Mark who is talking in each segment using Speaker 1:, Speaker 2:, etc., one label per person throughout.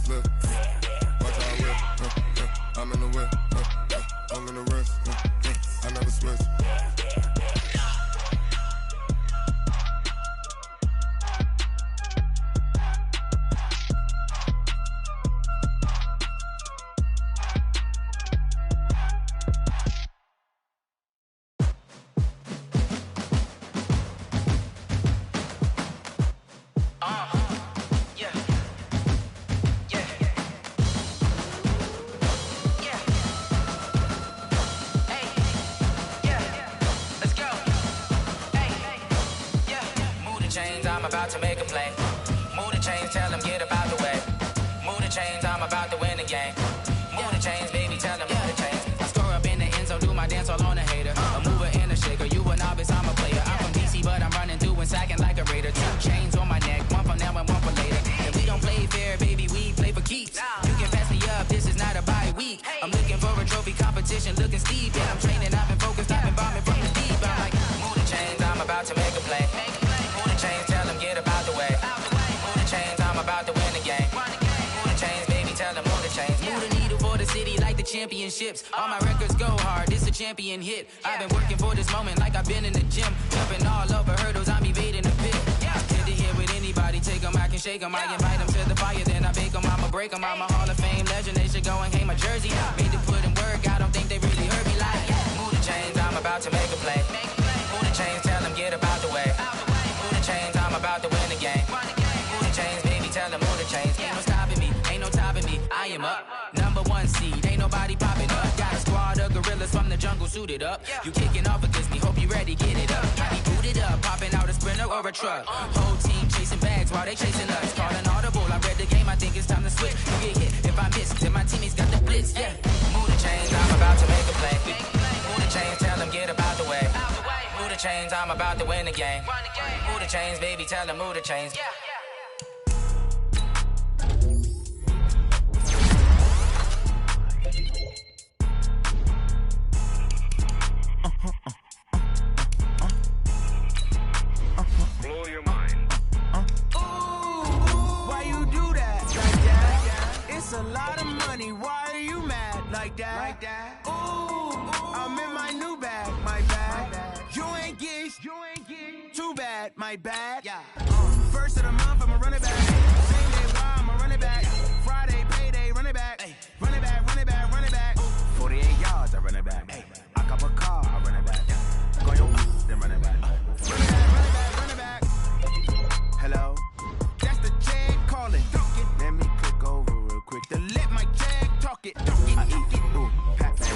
Speaker 1: flip. Watch how I whip. I'm in the whip. I'm in the wrist. I never switch.
Speaker 2: I'm about to make a play. Move the chains, tell them get about the way. Move the chains, I'm about to win the game. Move the chains, baby, tell them move the chains. I score up in the end zone, do my dance all on a hater. A mover and a shaker, you a novice, I'm a player. I'm from DC, but I'm running through and sacking like a raider. 2 chains on my neck, one for now and one for later. And we don't play fair, baby, we play for keeps. You can pass me up, this is not a bye week. I'm looking for a trophy competition, looking steep. And I'm training, I've been focused, I've been bombing from the deep. I'm like, move the chains, I'm about to make a play. Move the chains, tell them get about the way. Move the chains, I'm about to win the game. Move the chains, baby, tell them move the chains. Move the needle for the city like the championships. All my records go hard, this a champion hit. I've been working for this moment like I've been in the gym. Jumping all over hurdles, I'm evading the pit. Good to hear with anybody, take them, I can shake them. I invite them to the fire, then I bake them, I'ma break them. I'm a Hall of Fame legend, they should go and hang my jersey. Made to put in work, I don't think they really heard me like. Move the chains, I'm about to make a play. Move the chains, tell them get about the way. Move the chains, I'm about to win the game. Move the chains, baby, tell them move the chains. Ain't no stopping me, ain't no topping me. I am up, #1 seed, ain't nobody popping up. Got a squad of gorillas from the jungle suited up. You kicking off against me, hope you ready, get it up. I be booted up, popping out a Sprinter or a truck. Whole team chasing bags while they chasing us. Call an audible, I read the game, I think it's time to switch. You get hit if I miss, then my teammates got the blitz, yeah. Move the chains, I'm about to make a play. Move the chains, tell them get about the way. Move the chains, I'm about to win the game. Move the chains, baby, tell them move the chains.
Speaker 3: Blow your mind.
Speaker 4: Why you do that like that? It's a lot of money. Why are you mad like that? Ooh, I'm in my new bag, my bad. You ain't get too bad, my bad. First of the month, I'ma run it back. Same day, why I'ma run it back. Friday, payday, run it back. Run it back, run it back, run it back. 48 yards, I run it back. I cop a car, I run it back. Go yo, then run it back. Run it back, run it back, run it back. Hello? That's the Jag calling. Let me click over real quick to let my Jag talk it. I eat it, ooh, pat, pat.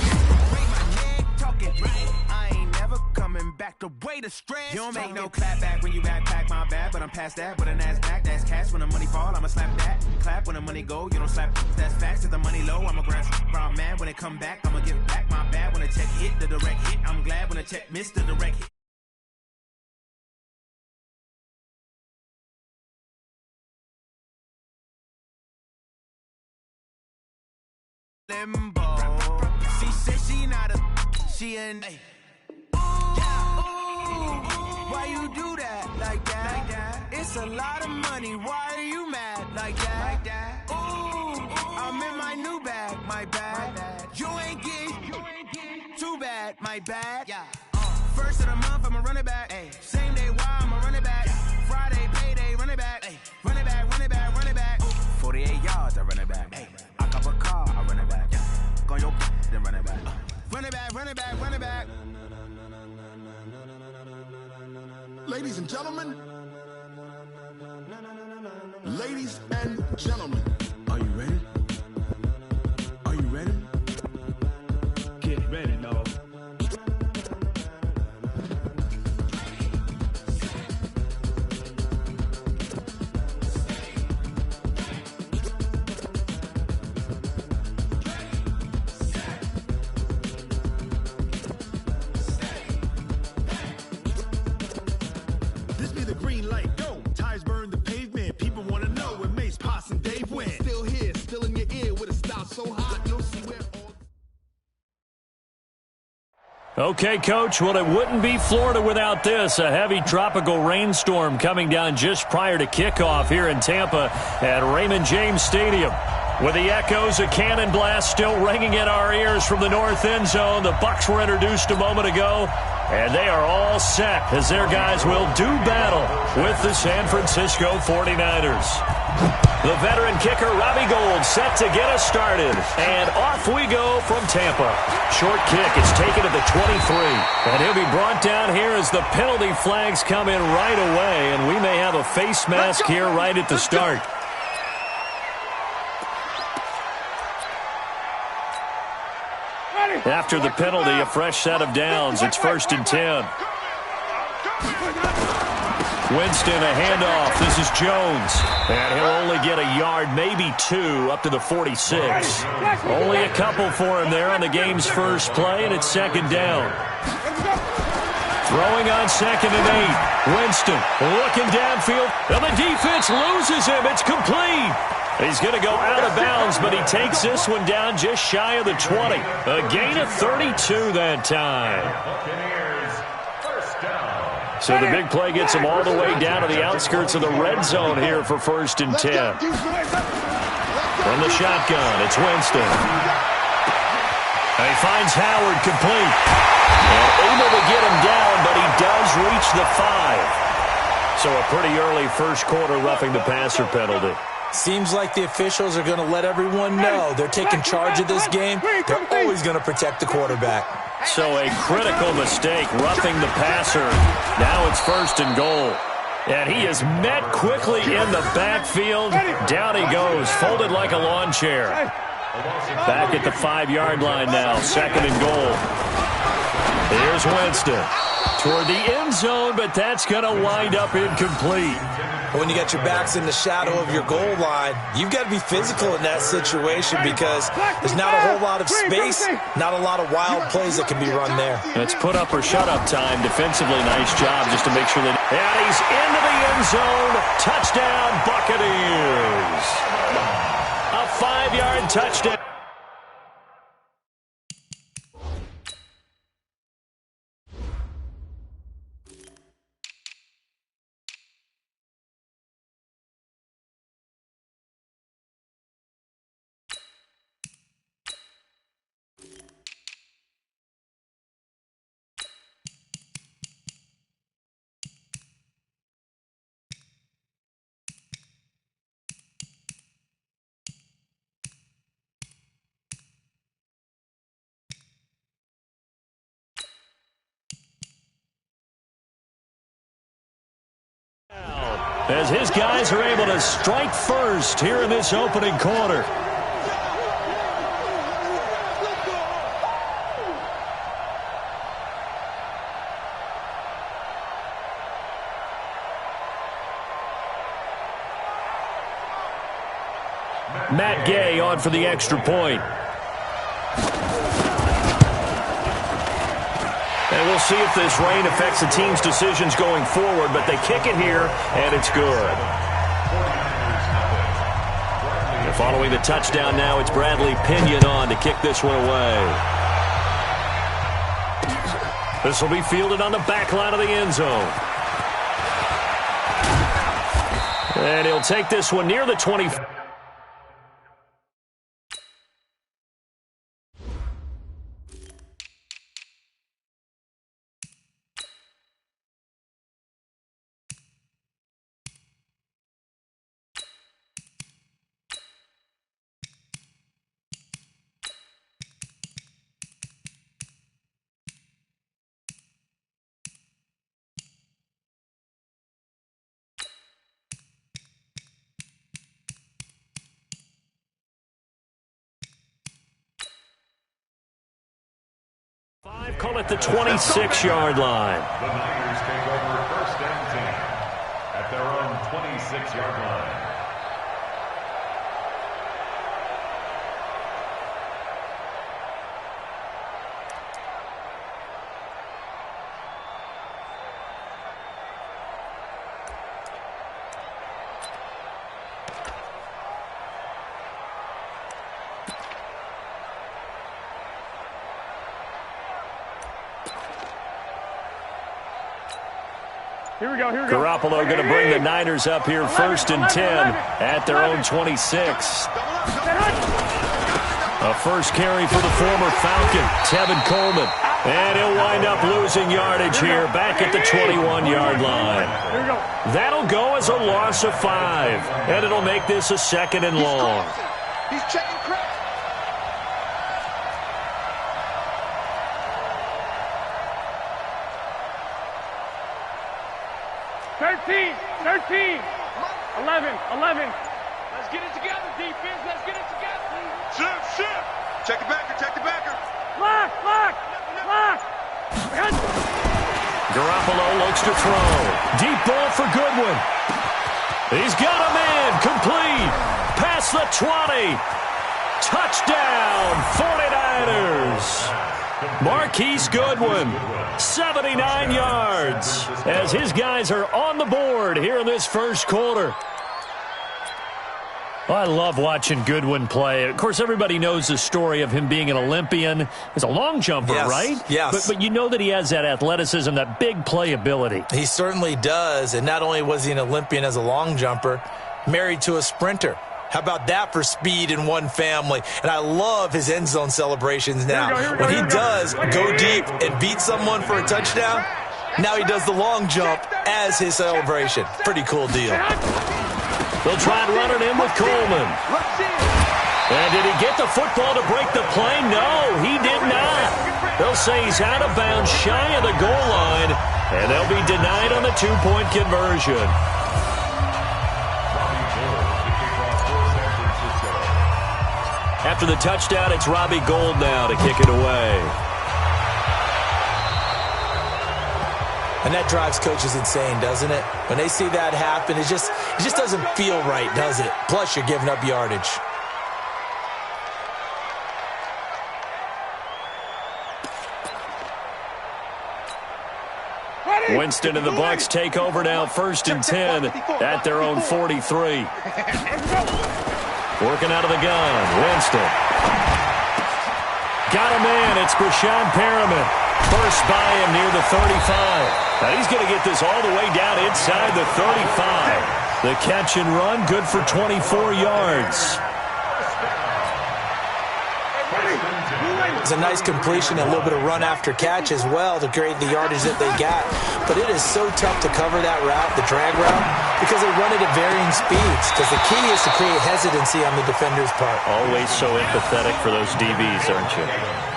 Speaker 4: Break my neck, talk it, right? I ain't never coming back to way the stress. You don't make no clap back when you backpack, my bad, but I'm past that. With a NASDAQ, that's cash. When the money fall, I'ma slap that. Clap when the money go, you don't slap. That's facts. If the money low, I'ma grab brown man. When it come back, I'ma give back my bad. When the check hit, the direct hit. I'm glad when the check missed the direct hit. Limbo. She said she not a, she an. Why you do that like that? It's a lot of money. Why are you mad like that? Ooh, I'm in my new bag, my bad. You ain't get too bad, my bad. First of the month, I'ma run it back. Same day, why I'ma run it back. Friday, payday, run it back. Run it back, run it back, run it back. 48 yards, I run it back. I cop a car, I run it back. Go yo, then run it back. Run it back, run it back, run it back.
Speaker 1: Ladies and gentlemen. Ladies and gentlemen.
Speaker 5: Are you ready? Are you ready? Get ready, dog.
Speaker 6: This be the green light, go. Tires burn the pavement. People want to know where Mace, Potts, and Dave went. Still here, still in your ear with a style so hot, no see where all.
Speaker 7: Okay, Coach, well, it wouldn't be Florida without this. A heavy tropical rainstorm coming down just prior to kickoff here in Tampa at Raymond James Stadium. With the echoes of cannon blast still ringing in our ears from the north end zone, the Bucs were introduced a moment ago, and they are all set as their guys will do battle with the San Francisco 49ers. The veteran kicker, Robbie Gould, set to get us started. And off we go from Tampa. Short kick is taken at the 23. And he'll be brought down here as the penalty flags come in right away. And we may have a face mask here right at the start. After the penalty, a fresh set of downs. It's 1st and 10. Winston, a handoff. This is Jones. And he'll only get a yard, maybe 2, up to the 46. Only a couple for him there on the game's first play, and it's 2nd down. Throwing on 2nd and 8. Winston looking downfield, and the defense loses him. It's complete. He's going to go out of bounds, but he takes this one down just shy of the 20. A gain of 32 that time. So the big play gets him all the way down to the outskirts of the red zone here for 1st and 10. From the shotgun, it's Winston. And he finds Howard complete. And able to get him down, but he does reach the 5. So a pretty early first quarter roughing the passer penalty.
Speaker 8: Seems like the officials are going to let everyone know they're taking charge of this game. They're always going to protect the quarterback.
Speaker 7: So a critical mistake, roughing the passer. Now it's 1st and goal. And he is met quickly in the backfield. Down he goes, folded like a lawn chair. Back at the 5-yard line now, 2nd and goal. Here's Winston. Toward the end zone, but that's going to wind up incomplete.
Speaker 8: When you got your backs in the shadow of your goal line, you've got to be physical in that situation because there's not a whole lot of space, not a lot of wild plays that can be run there.
Speaker 7: It's put up or shut up time. Defensively, nice job just to make sure that... And he's into the end zone. Touchdown, Buccaneers. A 5-yard touchdown. As his guys are able to strike first here in this opening quarter. Matt Gay on for the extra point. And we'll see if this rain affects the team's decisions going forward, but they kick it here, and it's good. And following the touchdown now, it's Bradley Pinion on to kick this one away. This will be fielded on the back line of the end zone. And he'll take this one near the 20. Call it the 26-yard line.
Speaker 3: The Niners take over 1st and 10 at their own 26-yard line.
Speaker 9: Here we go.
Speaker 7: Garoppolo going to bring the Niners up here 1st and 10 at their own 26. A first carry for the former Falcon, Tevin Coleman. And he'll wind up losing yardage here back at the 21-yard line. That'll go as a loss of 5. And it'll make this a 2nd and long.
Speaker 6: He's checking credit.
Speaker 9: Thirteen. 11. Let's get it together, defense. Let's get it together.
Speaker 6: Shift. Check the backer.
Speaker 9: Lock.
Speaker 7: Garoppolo looks to throw. Deep ball for Goodwin. He's got a man. Complete. Past the 20. Touchdown, 49ers. Marquise Goodwin, 79 yards, as his guys are on the board here in this first quarter. Well, I love watching Goodwin play. Of course, everybody knows the story of him being an Olympian. He's a long jumper, right?
Speaker 8: Yes.
Speaker 7: But you know that he has that athleticism, that big playability.
Speaker 8: He certainly does. And not only was he an Olympian as a long jumper, married to a sprinter. How about that for speed in one family? And I love his end zone celebrations now. When he does go deep and beat someone for a touchdown, now he does the long jump as his celebration. Pretty cool deal.
Speaker 7: They'll try and run it in with Coleman. And did he get the football to break the play? No, he did not. They'll say he's out of bounds, shy of the goal line, and they'll be denied on the 2-point conversion. After the touchdown, it's Robbie Gould now to kick it away.
Speaker 8: And that drives coaches insane, doesn't it? When they see that happen, it just doesn't feel right, does it? Plus, you're giving up yardage.
Speaker 7: Winston and the Bucs take over now, 1st and 10 at their own 43. Working out of the gun, Winston. Got a man, it's Brashad Perriman. First by him near the 35. Now he's going to get this all the way down inside the 35. The catch and run, good for 24 yards.
Speaker 8: It's a nice completion, a little bit of run after catch as well to create the yardage that they got. But it is so tough to cover that route, the drag route, because they run it at varying speeds. Because the key is to create hesitancy on the defender's part.
Speaker 7: Always so empathetic for those DBs, aren't you?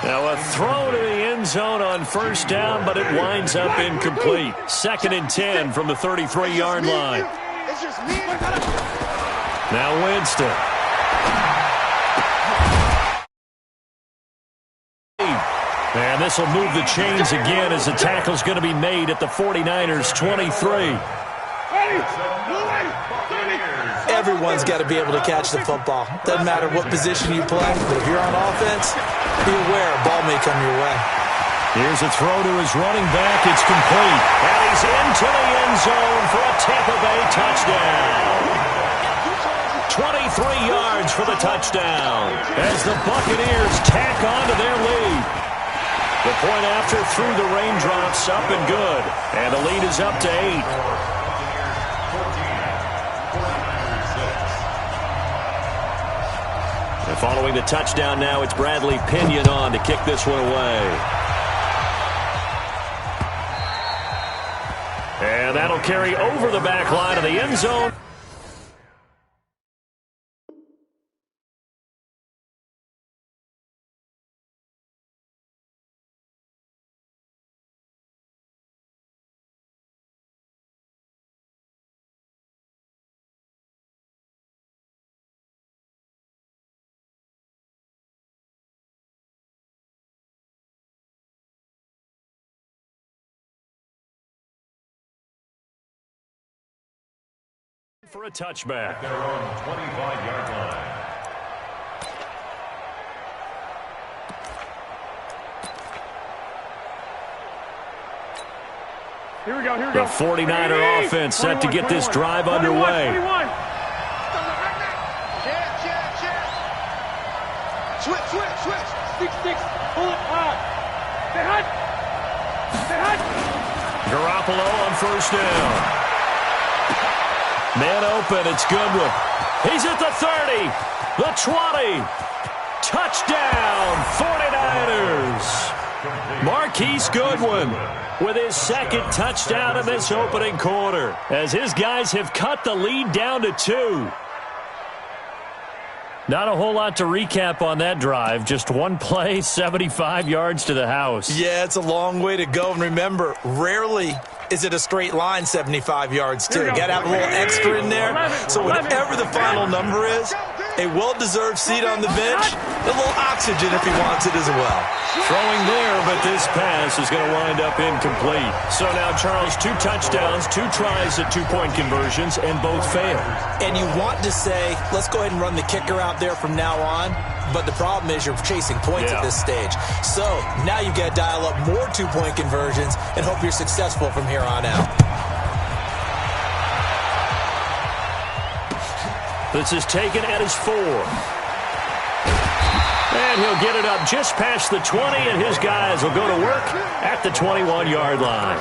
Speaker 7: Now a throw to the end zone on 1st down, but it winds up incomplete. 2nd and 10 from the 33-yard line. Now Winston. And this will move the chains again as the tackle's going to be made at the 49ers' 23.
Speaker 8: Everyone's got to be able to catch the football. Doesn't matter what position you play, but if you're on offense, be aware a ball may come your way.
Speaker 7: Here's a throw to his running back. It's complete. And he's into the end zone for a Tampa Bay touchdown. 23 yards for the touchdown as the Buccaneers tack on to their lead. The point after through the raindrops, up and good. And the lead is up to 8. And following the touchdown now, it's Bradley Pinion on to kick this one away. And that'll carry over the back line of the end zone. For a touchback.
Speaker 3: Their own 25-yard line.
Speaker 9: Here we go.
Speaker 7: The 49er offense set to get this drive underway.
Speaker 9: 21. Switch. Six. Pull it hard. Stay hot.
Speaker 7: Garoppolo on first down. Man open, it's Goodwin. He's at the 30, the 20. Touchdown, 49ers. Marquise Goodwin with his second touchdown in this opening quarter, as his guys have cut the lead down to 2. Not a whole lot to recap on that drive. Just one play, 75 yards to the house.
Speaker 8: Yeah, it's a long way to go. And remember, rarely is it a straight line 75 yards, too. Got to have a little extra in there. So whatever the final number is, a well-deserved seat on the bench, a little oxygen if he wants it as well.
Speaker 7: Throwing there, but this pass is going to wind up incomplete. So now, Charles, 2 touchdowns, 2 tries at 2-point conversions, and both failed.
Speaker 8: And you want to say, let's go ahead and run the kicker out there from now on, but the problem is you're chasing points at this stage. So now you've got to dial up more 2-point conversions and hope you're successful from here on out.
Speaker 7: This is taken at his 4. And he'll get it up just past the 20, and his guys will go to work at the 21-yard line.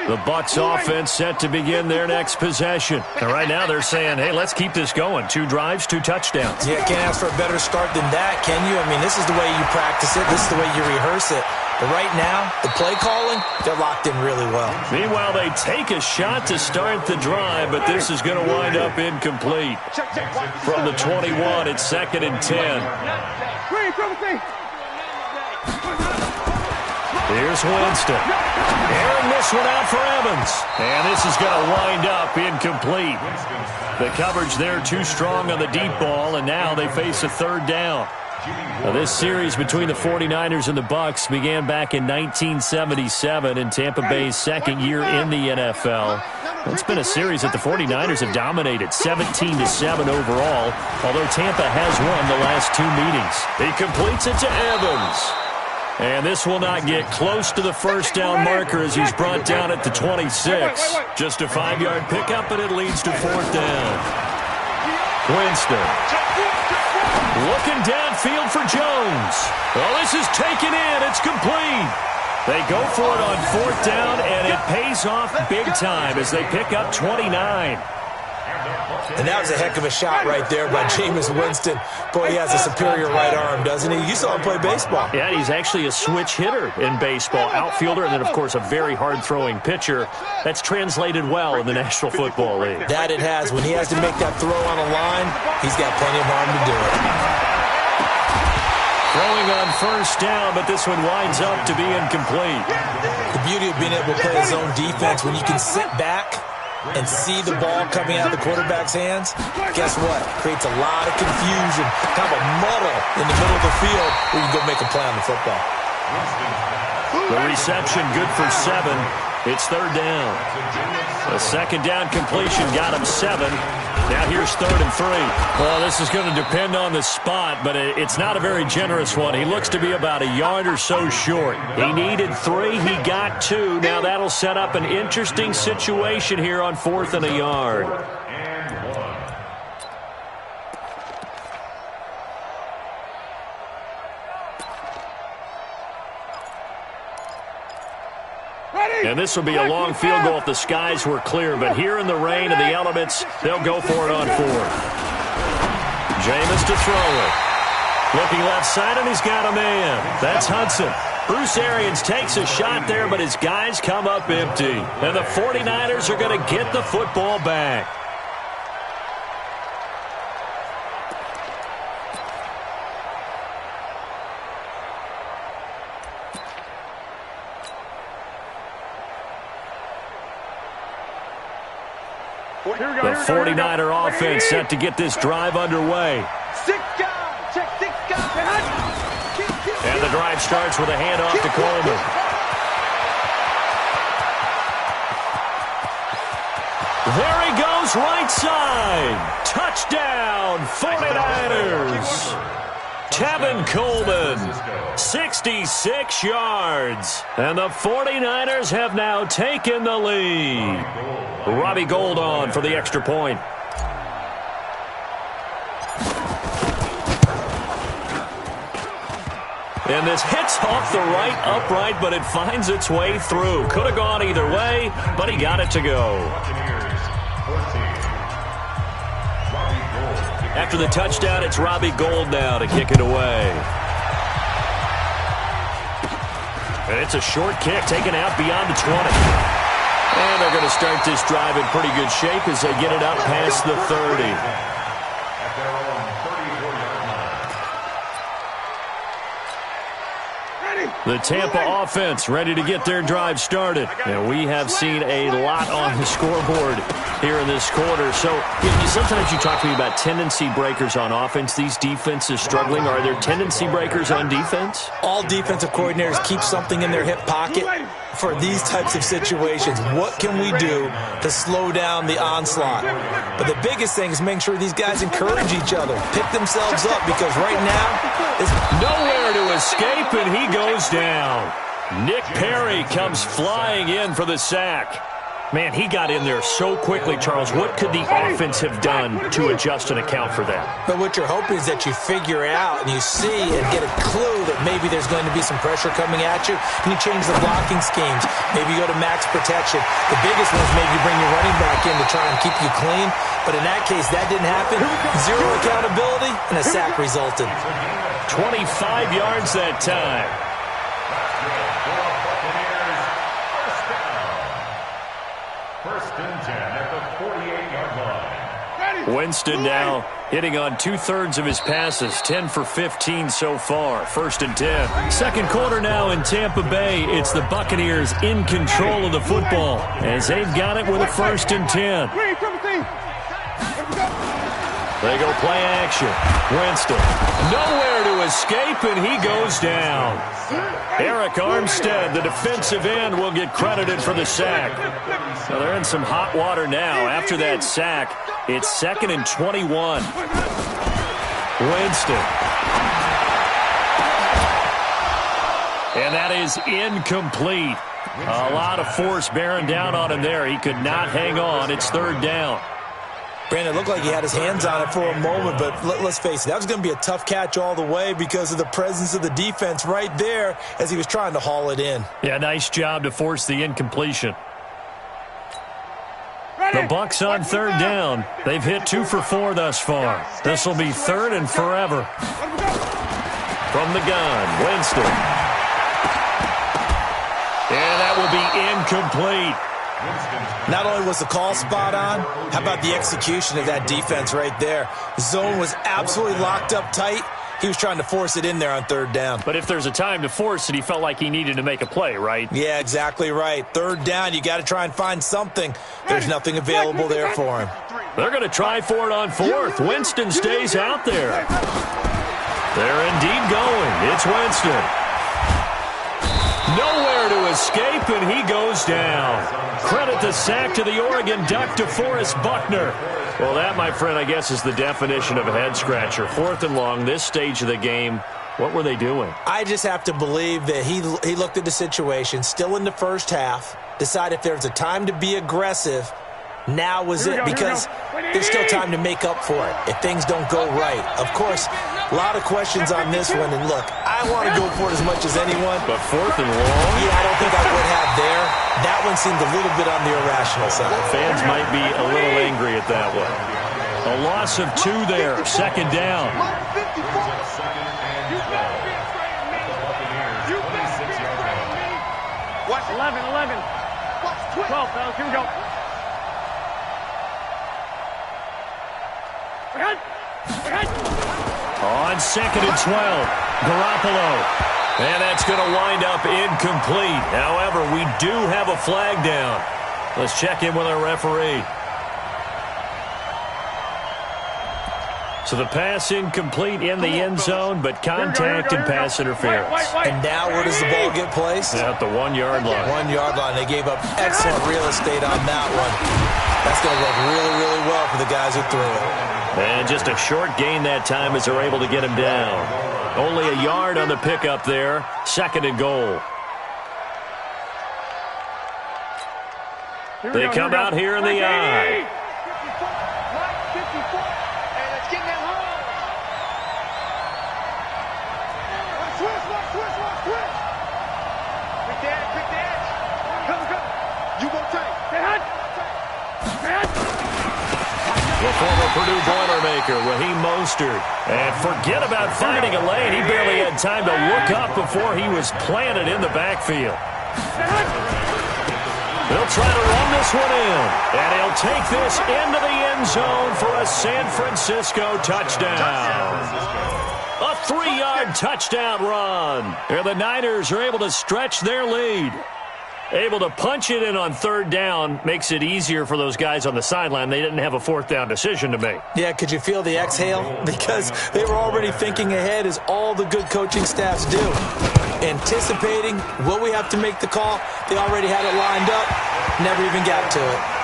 Speaker 7: The Bucs offense set to begin their next possession. And right now they're saying, hey, let's keep this going. 2 drives, 2 touchdowns.
Speaker 8: Yeah, can't ask for a better start than that, can you? I mean, this is the way you practice it. This is the way you rehearse it. But right now, the play calling, they're locked in really well.
Speaker 7: Meanwhile, they take a shot to start the drive, but this is going to wind up incomplete. From the 21, it's 2nd and 10. Here's Winston. Airing this one out for Evans. And this is going to wind up incomplete. The coverage there too strong on the deep ball, and now they face a 3rd down. Now, this series between the 49ers and the Bucs began back in 1977 in Tampa Bay's 2nd year in the NFL. It's been a series that the 49ers have dominated, 17-7 overall, although Tampa has won the last 2 meetings. He completes it to Evans. And this will not get close to the first down marker as he's brought down at the 26. Just a 5-yard pickup, and it leads to 4th down. Winston. Looking downfield for Jones. Well, this is taken in. It's complete. They go for it on 4th down, and it pays off big time as they pick up 29.
Speaker 8: And that was a heck of a shot right there by Jameis Winston. Boy, he has a superior right arm, doesn't he? You saw him play baseball.
Speaker 7: Yeah, he's actually a switch hitter in baseball. Outfielder, and then, of course, a very hard-throwing pitcher. That's translated well in the National Football League.
Speaker 8: That it has. When he has to make that throw on a line, he's got plenty of arm to do it.
Speaker 7: Throwing on first down, but this one winds up to be incomplete.
Speaker 8: The beauty of being able to play his own defense, when you can sit back and see the ball coming out of the quarterback's hands, guess what? Creates a lot of confusion, kind of a muddle in the middle of the field where you can go make a play on the football.
Speaker 7: The reception good for 7. It's 3rd down. A 2nd down completion got him 7. Now here's 3rd and 3. Well, this is going to depend on the spot, but it's not a very generous one. He looks to be about a yard or so short. He needed 3. He got 2. Now that'll set up an interesting situation here on 4th and a yard. And this will be a long field goal if the skies were clear. But here in the rain and the elements, they'll go for it on 4th. Jameis to throw it. Looking left side, and he's got a man. That's Hudson. Bruce Arians takes a shot there, but his guys come up empty. And the 49ers are going to get the football back. The 49er offense set to get this drive underway. And the drive starts with a handoff to Coleman. There he goes, right side. Touchdown, 49ers. Tevin Coleman, 66 yards. And the 49ers have now taken the lead. Robbie Gould on for the extra point. And this hits off the right upright, but it finds its way through. Could have gone either way, but he got it to go. After the touchdown, it's Robbie Gould now to kick it away. And it's a short kick taken out beyond the 20. And they're going to start this drive in pretty good shape as they get it up past the 30.
Speaker 3: At their own 34-yard line.
Speaker 7: The Tampa offense ready to get their drive started. And we have seen a lot on the scoreboard here in this quarter. So sometimes you talk to me about tendency breakers on offense. These defenses struggling. Are there tendency breakers on defense?
Speaker 8: All defensive coordinators keep something in their hip pocket for these types of situations. What can we do to slow down the onslaught? But the biggest thing is making sure these guys encourage each other, pick themselves up, because right now it's
Speaker 7: nowhere to escape, and he goes down. Nick Perry comes flying in for the sack. Man, he got in there so quickly, Charles. What could the offense have done to adjust and account for that?
Speaker 8: But what you're hoping is that you figure out and you see and get a clue that maybe there's going to be some pressure coming at you, and you change the blocking schemes. Maybe you go to max protection. The biggest one is maybe you bring your running back in to try and keep you clean. But in that case, that didn't happen. Zero accountability, and a sack resulted.
Speaker 7: 25 yards that time.
Speaker 3: First and 10 at the 48-yard line.
Speaker 7: Winston now hitting on 2/3 of his passes, 10 for 15 so far. First and 10. Second quarter now in Tampa Bay. It's the Buccaneers in control of the football as they've got it with a first and 10. They go play action. Winston, nowhere to escape, and he goes down. Eric Armstead, the defensive end, will get credited for the sack. Well, they're in some hot water now. After that sack, it's 2nd and 21. Winston. And that is incomplete. A lot of force bearing down on him there. He could not hang on. It's 3rd down.
Speaker 8: Brandon, it looked like he had his hands on it for a moment, but let's face it, that was going to be a tough catch all the way because of the presence of the defense right there as he was trying to haul it in.
Speaker 7: Yeah, nice job to force the incompletion. The Bucs on 3rd down. They've hit 2 for 4 thus far. This will be 3rd and forever. From the gun, Winston. And that will be incomplete.
Speaker 8: Not only was the call spot on, how about the execution of that defense right there? Zone was absolutely locked up tight. He was trying to force it in there on 3rd down.
Speaker 7: But if there's a time to force it, he felt like he needed to make a play, right?
Speaker 8: Yeah, exactly right. 3rd down, you got to try and find something. There's nothing available there for him.
Speaker 7: They're going to try for it on 4th. Winston stays out there. They're indeed going. It's Winston. Nowhere to escape, and he goes down. Credit the sack to the Oregon Duck, DeForest Buckner. Well, that, my friend, I guess is the definition of a head-scratcher. 4th and long, this stage of the game. What were they doing?
Speaker 8: I just have to believe that he looked at the situation, still in the first half, decided if there's a time to be aggressive, now was it, because there's still time to make up for it if things don't go right. Of course, a lot of questions on this one, and look, I want to go for it as much as anyone.
Speaker 7: But 4th and long?
Speaker 8: Yeah, I don't think I would have there. That one seemed a little bit on the irrational side.
Speaker 7: Fans might be a little angry at that one. A loss of 2 there, 2nd down.
Speaker 9: 11, 12, fellas, here we go.
Speaker 7: On 2nd and 12, Garoppolo. And that's going to wind up incomplete. However, we do have a flag down. Let's check in with our referee. So the pass incomplete in the end zone, but contact and pass interference.
Speaker 8: And now where does the ball get placed?
Speaker 7: At the 1-yard line.
Speaker 8: 1-yard line. They gave up excellent real estate on that one. That's going to work really, really well for the guys who threw it.
Speaker 7: And just a short gain that time as they're able to get him down. Only a yard on the pickup there. 2nd and goal. They come out here in the eye. The former Purdue Boilermaker, Raheem Mostert. And forget about finding a lane. He barely had time to look up before he was planted in the backfield. They'll try to run this one in. And he'll take this into the end zone for a San Francisco touchdown. A 3-yard touchdown run. And the Niners are able to stretch their lead. Able to punch it in on 3rd down makes it easier for those guys on the sideline. They didn't have a 4th down decision to make.
Speaker 8: Yeah, could you feel the exhale? Because they were already thinking ahead, as all the good coaching staffs do. Anticipating, will we have to make the call? They already had it lined up, never even got to it.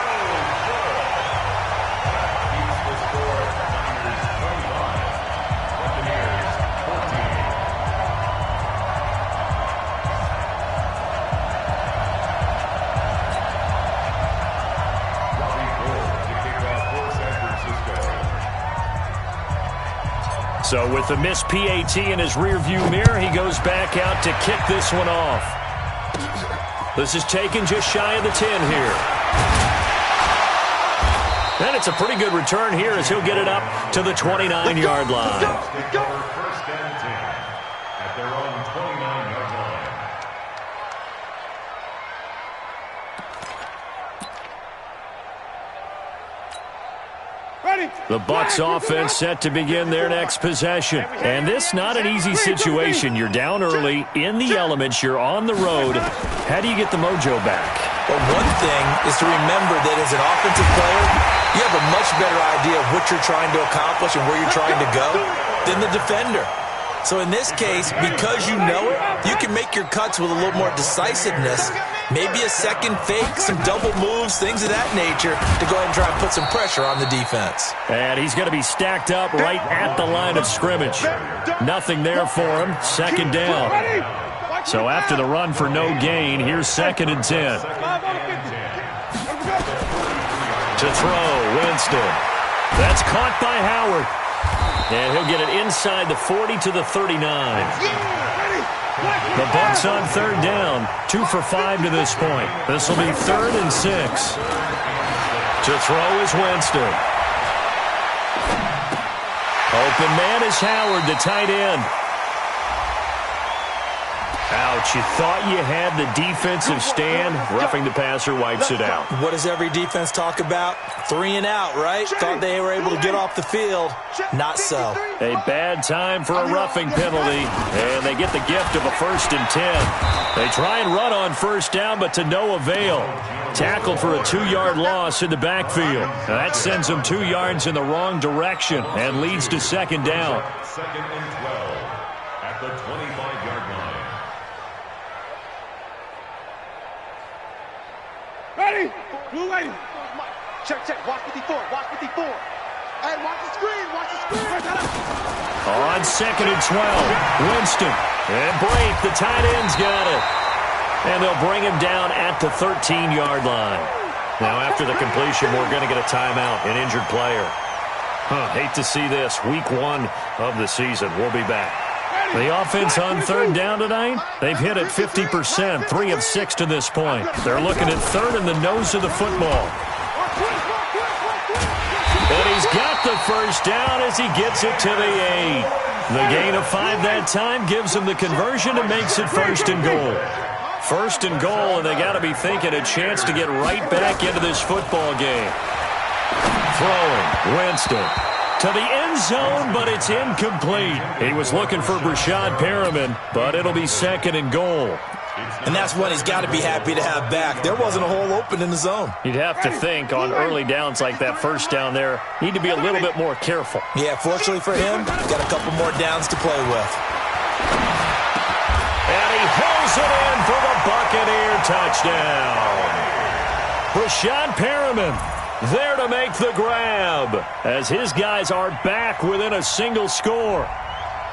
Speaker 7: So with the missed PAT in his rearview mirror, he goes back out to kick this one off. This is taken just shy of the 10 here. And it's a pretty good return here as he'll get it up to the 29-yard line.
Speaker 3: First and 10 at their own 29-yard line.
Speaker 7: The Bucs offense set to begin their next possession. And this not an easy situation. You're down early, in the elements, you're on the road. How do you get the mojo back?
Speaker 8: Well, one thing is to remember that as an offensive player, you have a much better idea of what you're trying to accomplish and where you're trying to go than the defender. So in this case, because you know it, you can make your cuts with a little more decisiveness. Maybe a second fake, some double moves, things of that nature to go ahead and try and put some pressure on the defense.
Speaker 7: And he's going to be stacked up right at the line of scrimmage. Nothing there for him. 2nd down. So after the run for no gain, here's 2nd and 10. To throw, Winston. That's caught by Howard. And he'll get it inside the 40 to the 39. The Bucs on 3rd down. 2 for 5 to this point. This will be 3rd and 6. To throw is Winston. Open man is Howard, the tight end. Ouch, you thought you had the defensive stand. Roughing the passer wipes it out.
Speaker 8: What does every defense talk about? 3 and out, right? Thought they were able to get off the field. Not so.
Speaker 7: A bad time for a roughing penalty, and they get the gift of a 1st and 10. They try and run on 1st down, but to no avail. Tackled for a 2-yard loss in the backfield. Now that sends them 2 yards in the wrong direction and leads to 2nd down.
Speaker 3: 2nd and 12 at the 25-yard line.
Speaker 9: Ready? Blue lady.
Speaker 6: Check. Watch 54. And watch the screen.
Speaker 7: On 2nd and 12, Winston. And Brake, the tight end's got it. And they'll bring him down at the 13-yard line. Now after the completion, we're going to get a timeout, an injured player. Hate to see this. Week 1 of the season. We'll be back. The offense on 3rd down tonight, they've hit it 50%, 3 of 6 to this point. They're looking at 3rd in the nose of the football. And he's got the 1st down as he gets it to the 8. The gain of 5 that time gives him the conversion and makes it 1st and goal. 1st and goal, and they got to be thinking a chance to get right back into this football game. Throwing, Winston. To the end zone, but it's incomplete. He was looking for Brashad Perriman, but it'll be 2nd and goal.
Speaker 8: And that's one he's got to be happy to have back. There wasn't a hole open in the zone.
Speaker 7: You'd have to think on early downs like that 1st down there, need to be a little bit more careful.
Speaker 8: Yeah, fortunately for him, got a couple more downs to play with.
Speaker 7: And he pulls it in for the Buccaneer touchdown. Brashad Perriman there to make the grab as his guys are back within a single score.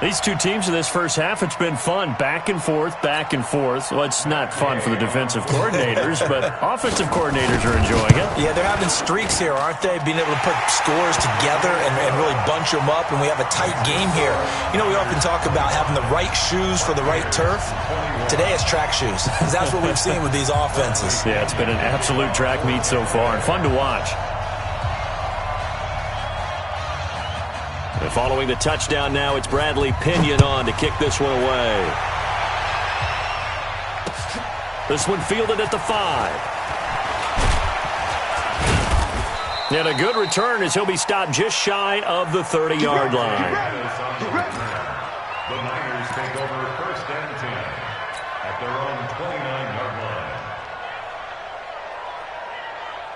Speaker 7: These two teams in this first half, it's been fun. Back and forth, back and forth. Well, it's not fun for the defensive coordinators, but offensive coordinators are enjoying it.
Speaker 8: Yeah, they're having streaks here, aren't they? Being able to put scores together and really bunch them up, and we have a tight game here. You know, we often talk about having the right shoes for the right turf. Today it's track shoes, because that's what we've seen with these offenses.
Speaker 7: Yeah, it's been an absolute track meet so far, and fun to watch. And following the touchdown now, it's Bradley Pinion on to kick this one away. This one fielded at the 5. And a good return as he'll be stopped just shy of the 30-yard line.
Speaker 3: The Niners take over 1st and 10 at their own 29-yard line.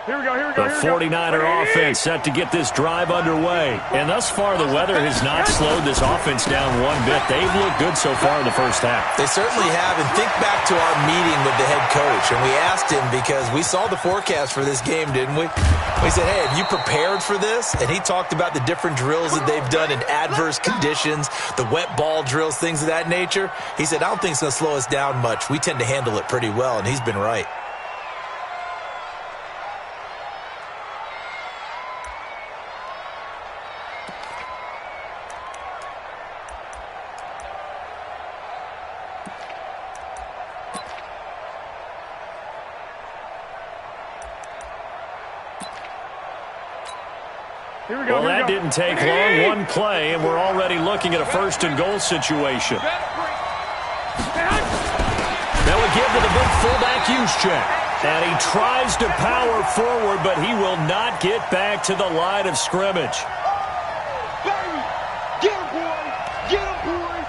Speaker 9: Here we go.
Speaker 7: The 49er offense set to get this drive underway. And thus far, the weather has not slowed this offense down one bit. They've looked good so far in the first half.
Speaker 8: They certainly have. And think back to our meeting with the head coach. And we asked him because we saw the forecast for this game, didn't we? We said, hey, have you prepared for this? And he talked about the different drills that they've done in adverse conditions, the wet ball drills, things of that nature. He said, I don't think it's going to slow us down much. We tend to handle it pretty well, and he's been right.
Speaker 7: Well, that didn't take long. One play, and we're already looking at a 1st and goal situation. That would give to the big fullback Juszczyk. And he tries to power forward, but he will not get back to the line of scrimmage.
Speaker 9: Baby, get him, boy. Get him, boy.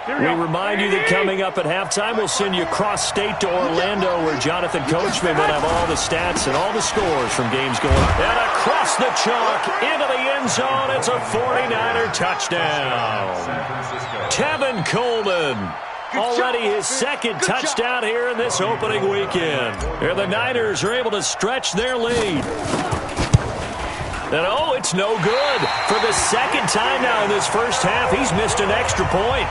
Speaker 7: We remind you that coming up at halftime, we'll send you cross-state to Orlando, where Jonathan Coachman will have all the stats and all the scores from games going on. And across the chalk, into the end zone, it's a 49er touchdown. Tevin Coleman, already his 2nd touchdown here in this opening weekend. And the Niners are able to stretch their lead. And oh, it's no good. For the 2nd time now in this first half, he's missed an extra point.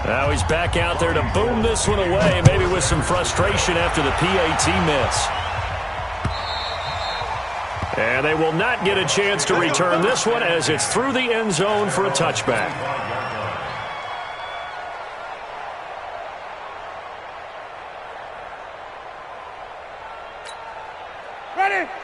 Speaker 7: Now he's back out there to boom this one away, maybe with some frustration after the PAT miss. And they will not get a chance to return this one as it's through the end zone for a touchback.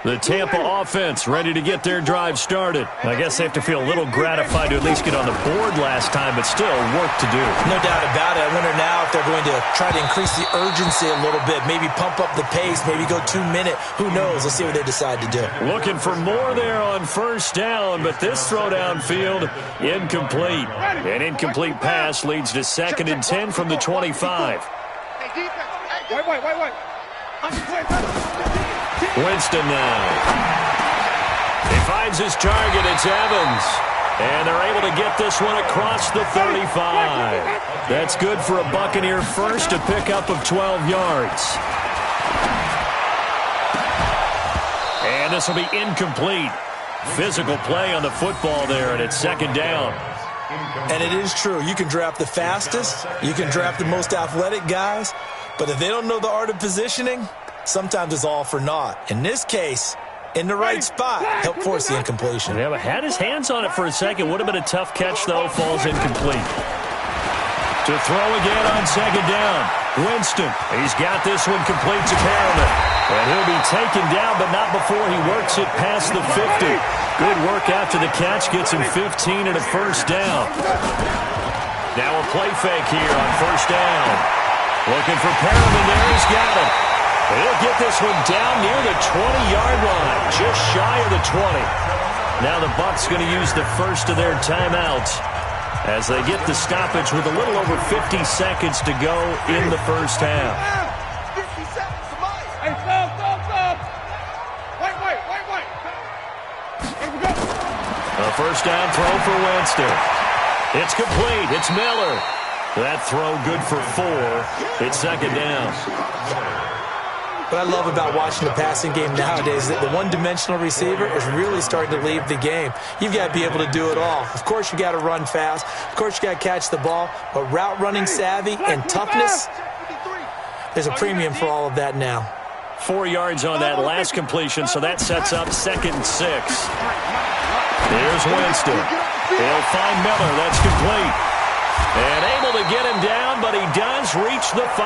Speaker 7: The Tampa offense ready to get their drive started. I guess they have to feel a little gratified to at least get on the board last time, but still work to do.
Speaker 8: No doubt about it. I wonder now if they're going to try to increase the urgency a little bit, maybe pump up the pace, maybe go 2-minute. Who knows? Let's see what they decide to do.
Speaker 7: Looking for more there on 1st down, but this throw downfield incomplete. An incomplete pass leads to 2nd and 10 from the 25.
Speaker 9: Hey, defense. Wait.
Speaker 7: Winston now. He finds his target. It's Evans. And they're able to get this one across the 35. That's good for a Buccaneer first, a pickup of 12 yards. And this will be incomplete. Physical play on the football there, and it's 2nd down.
Speaker 8: And it is true. You can draft the fastest. You can draft the most athletic guys. But if they don't know the art of positioning, sometimes it's all for naught. In this case, in the right spot, help force the incompletion.
Speaker 7: Yeah, but had his hands on it for a second. Would have been a tough catch, though. Falls incomplete. To throw again on 2nd down. Winston. He's got this one complete to Perriman. And he'll be taken down, but not before he works it past the 50. Good work after the catch. Gets him 15 and a 1st down. Now a play fake here on 1st down. Looking for Perriman there. He's got him. He'll get this one down near the 20-yard line, just shy of the 20. Now the Bucs going to use the first of their timeouts as they get the stoppage with a little over 50 seconds to go in the first half.
Speaker 9: 50 seconds to Mike. Hey, stop. Wait. Here we go.
Speaker 7: A 1st down throw for Winston. It's complete. It's Miller. That throw good for 4. It's 2nd down.
Speaker 8: What I love about watching the passing game nowadays is that the one-dimensional receiver is really starting to leave the game. You've got to be able to do it all. Of course, you got to run fast. Of course, you got to catch the ball. But route running savvy and toughness, there's a premium for all of that now.
Speaker 7: 4 yards on that last completion, so that sets up 2nd and 6. Here's Winston. He'll find Miller. That's complete. And able to get him down, but he does reach the 5.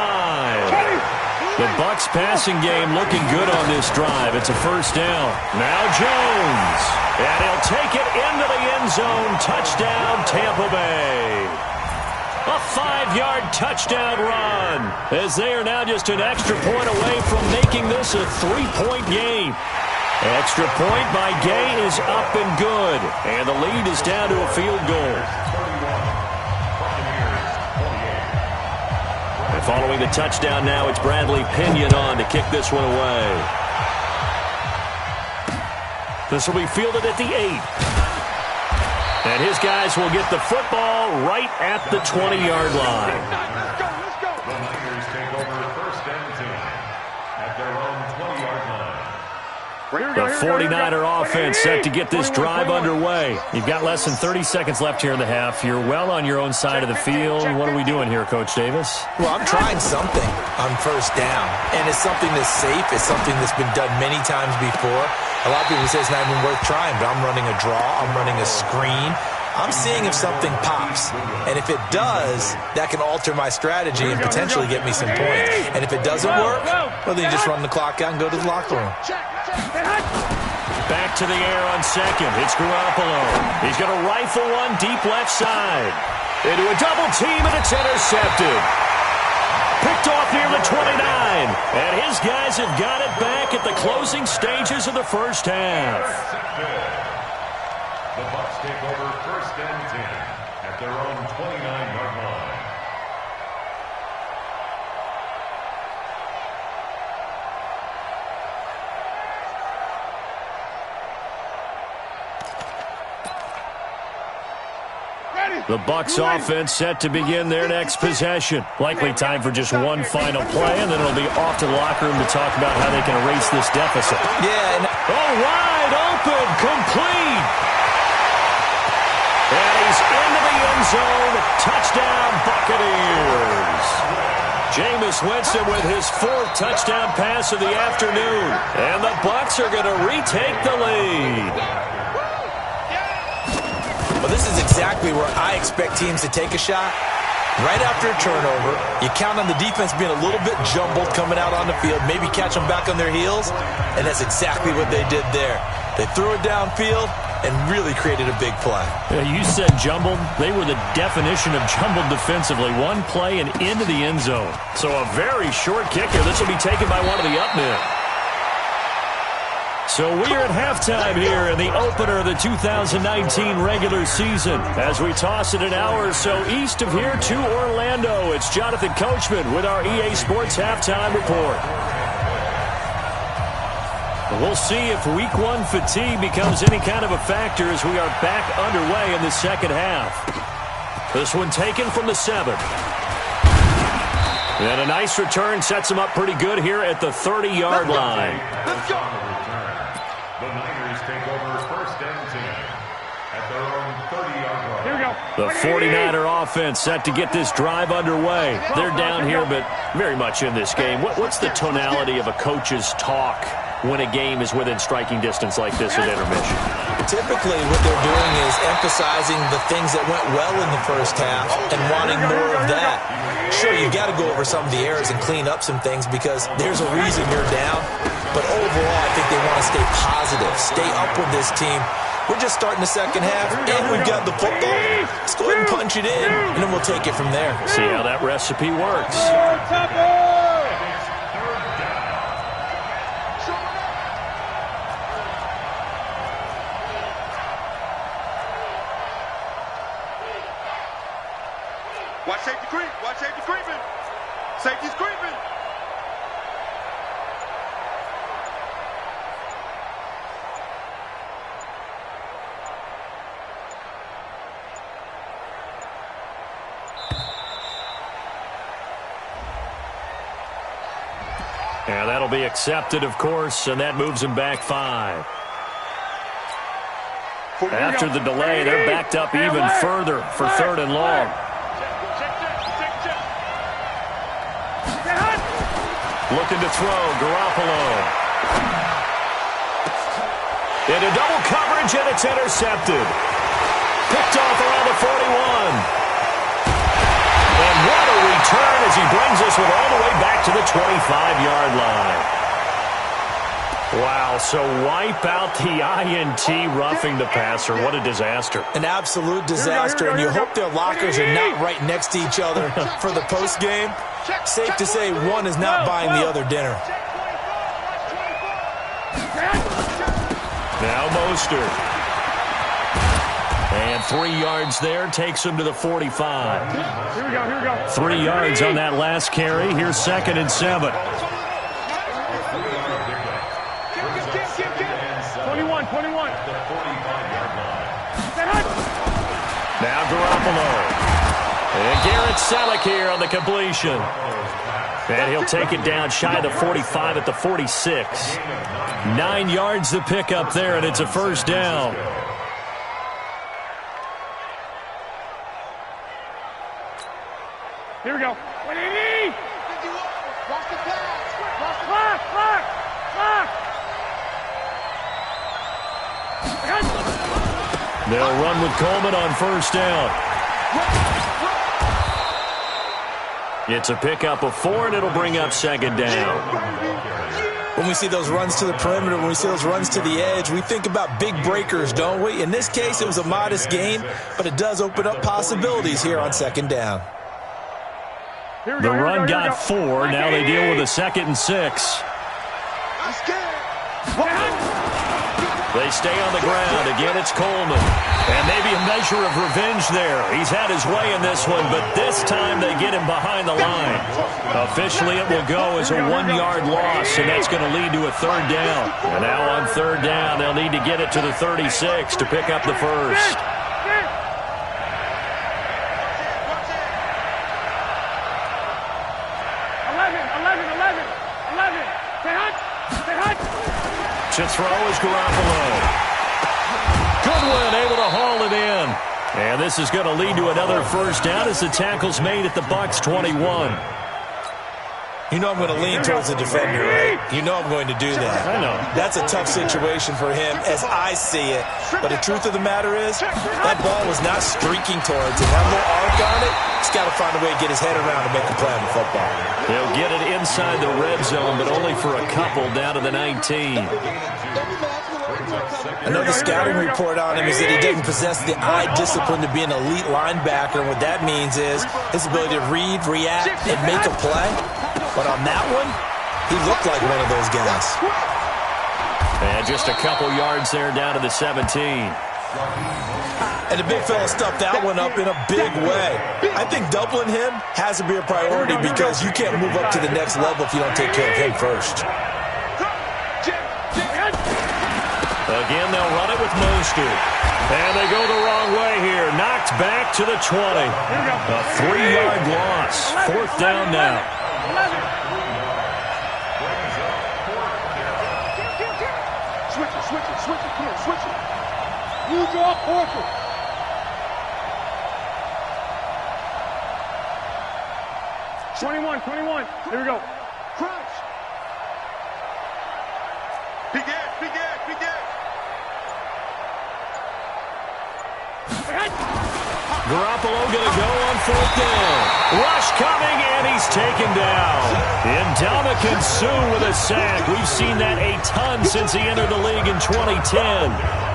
Speaker 7: The Bucs passing game looking good on this drive. It's a first down. Now Jones. And he'll take it into the end zone. Touchdown, Tampa Bay. A 5-yard touchdown run, as they are now just an extra point away from making this a 3-point game. Extra point by Gay is up and good, and the lead is down to a field goal. And following the touchdown now, it's Bradley Pinion on to kick this one away. This will be fielded at the 8. And his guys will get the football right at the 20-yard line.
Speaker 3: Let's go. The Niners take over first and 10 at their own 20-yard line.
Speaker 7: The 49er offense set to get this drive underway. You've got less than 30 seconds left here in the half. You're well on your own side of the field. What are we doing here, Coach Davis?
Speaker 8: Well, I'm trying something on first down, and it's something that's safe. It's something that's been done many times before. A lot of people say it's not even worth trying, but I'm running a draw. I'm running a screen. I'm seeing if something pops. And if it does, that can alter my strategy and potentially get me some points. And if it doesn't work, well, then you just run the clock out and go to the locker room.
Speaker 7: Back to the air on second. It's Garoppolo. He's going to rifle one deep left side. Into a double team, and it's intercepted. Picked off near the 29. And his guys have got it back at the closing stages of the first half.
Speaker 3: The Bucs take over first and 10 at their own 29-yard line.
Speaker 7: The Bucs offense set to begin their next possession. Likely time for just one final play, and then it'll be off to the locker room to talk about how they can erase this deficit.
Speaker 8: Yeah.
Speaker 7: Oh, wide open, complete. And he's into the end zone. Touchdown, Buccaneers. Jameis Winston with his 4th touchdown pass of the afternoon. And the Bucs are going to retake the lead.
Speaker 8: Well, this is exactly where I expect teams to take a shot. Right after a turnover, you count on the defense being a little bit jumbled coming out on the field, maybe catch them back on their heels, and that's exactly what they did there. They threw it downfield and really created a big play.
Speaker 7: Yeah, you said jumbled. They were the definition of jumbled defensively. One play and into the end zone. So a very short kicker. This will be taken by one of the up men. So we are at halftime here in the opener of the 2019 regular season. As we toss it an hour or so east of here to Orlando, it's Jonathan Coachman with our EA Sports Halftime Report. We'll see if Week 1 fatigue becomes any kind of a factor as we are back underway in the second half. This one taken from the 7. And a nice return sets him up pretty good here at the 30-yard line.
Speaker 3: Let's go. The Niners take over first and 10 at their own 30-yard line.
Speaker 9: Here we go.
Speaker 7: The 49er offense set to get this drive underway. They're down here, but very much in this game. What's the tonality of a coach's talk when a game is within striking distance like this at intermission?
Speaker 8: Typically, what they're doing is emphasizing the things that went well in the first half and wanting more of that. Sure, you've got to go over some of the errors and clean up some things because there's a reason you're down. But overall, I think they want to stay positive, stay up with this team. We're just starting the second half, and we've got the football. Let's go ahead and punch it in, and then we'll take it from there.
Speaker 7: See how that recipe works.
Speaker 9: Watch safety creep. Watch safety creeping. Safety's creeping.
Speaker 7: And that'll be accepted, of course, and that moves him back 5. After the delay, they're backed up even further for 3rd and long. Looking to throw, Garoppolo. Into double coverage, and it's intercepted. picked off around the 41. And what a return as he brings us all the way back to the 25-yard line. Wow, so wipe out the INT roughing the passer. What a disaster.
Speaker 8: An absolute disaster, and you hope their lockers are not right next to each other for the postgame. Safe to say one is not buying the other dinner.
Speaker 7: Now Mostert. And 3 yards there takes him to the 45.
Speaker 9: Here we go.
Speaker 7: 3 yards on that last carry. Here's 2nd and 7.
Speaker 9: 21.
Speaker 7: Now Garoppolo. And Garrett Selleck here on the completion. And he'll take it down shy of the 45 at the 46. 9 yards to pick up there, and it's a first down.
Speaker 9: Here we go.
Speaker 7: They'll run with Coleman on first down. It's a pickup of 4, and it'll bring up 2nd down.
Speaker 8: When we see those runs to the perimeter, when we see those runs to the edge, we think about big breakers, don't we? In this case, it was a modest gain, but it does open up possibilities here on 2nd down.
Speaker 7: The run got 4. Now they deal with a 2nd and 6. They stay on the ground. Again, it's Coleman. And maybe a measure of revenge there. He's had his way in this one, but this time they get him behind the line. Officially, it will go as a 1-yard loss, and that's going to lead to a 3rd down. And now on 3rd down, they'll need to get it to the 36 to pick up the first. To throw is Garoppolo. Goodwin able to haul it in. And this is going to lead to another first down as the tackle's made at the Bucs 21.
Speaker 8: You know I'm going to lean towards the defender, right? You know I'm going to do that.
Speaker 7: I know.
Speaker 8: That's a tough situation for him as I see it. But the truth of the matter is, that ball was not streaking towards him. That little arc on it, he's got to find a way to get his head around and make a play on the football.
Speaker 7: They'll get it inside the red zone, but only for a couple down to the 19.
Speaker 8: I know the scouting report on him is that he doesn't possess the eye discipline to be an elite linebacker. And what that means is his ability to read, react, and make a play. But on that one, he looked like one of those guys.
Speaker 7: And just a couple yards there down to the 17.
Speaker 8: And the big fella stuffed that one up in a big way. I think doubling him has to be a priority because you can't move up to the next level if you don't take care of him first.
Speaker 7: Again, they'll run it with Mostert. And they go the wrong way here. Knocked back to the 20. A 3-yard loss. 4th down now.
Speaker 9: Switch it. Come on, switch it. Use your portal. Twenty-one. Here we go. Crunch.
Speaker 6: Begin.
Speaker 7: Garoppolo going to go on 4th down. Rush coming, and he's taken down. Ndamukong Suh with a sack. We've seen that a ton since he entered the league in 2010.